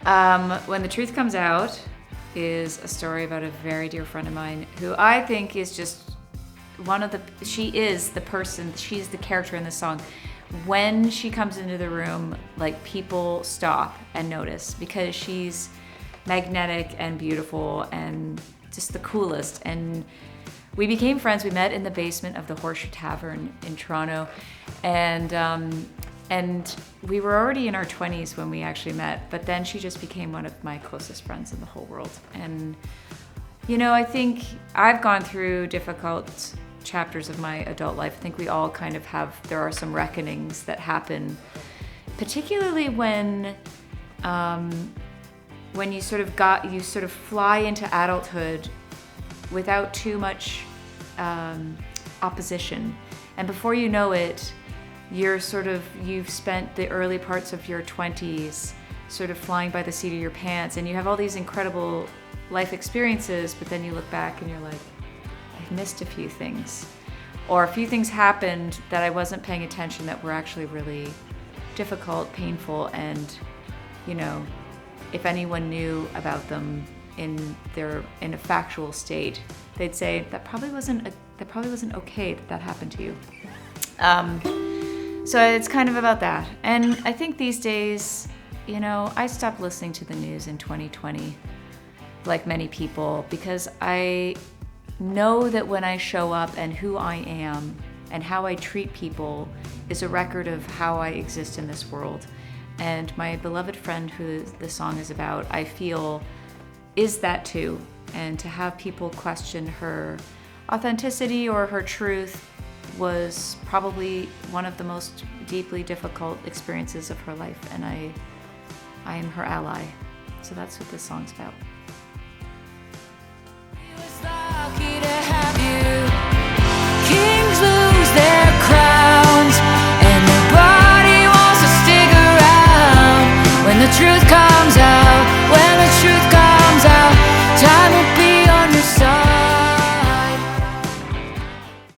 When the Truth Comes Out is a story about a very dear friend of mine who I think is just she is the person, she's the character in the song. When she comes into the room, like, people stop and notice because she's magnetic and beautiful and just the coolest. And we became friends. We met in the basement of the Horseshoe Tavern in Toronto, and we were already in our 20s when we actually met, but then she just became one of my closest friends in the whole world. And, you know, I think I've gone through difficult chapters of my adult life. I think we all kind of have, there are some reckonings that happen, particularly when you sort of fly into adulthood without too much opposition. And before you know it, you've spent the early parts of your 20s sort of flying by the seat of your pants, and you have all these incredible life experiences, but then you look back and you're like, I've missed a few things. Or a few things happened that I wasn't paying attention that were actually really difficult, painful, and, you know, if anyone knew about them in a factual state, they'd say that probably wasn't okay that happened to you. So it's kind of about that. And I think these days, you know, I stopped listening to the news in 2020, like many people, because I know that when I show up and who I am and how I treat people is a record of how I exist in this world. And my beloved friend who the song is about, I feel, is that too. And to have people question her authenticity or her truth was probably one of the most deeply difficult experiences of her life, and I am her ally. So that's what this song's about.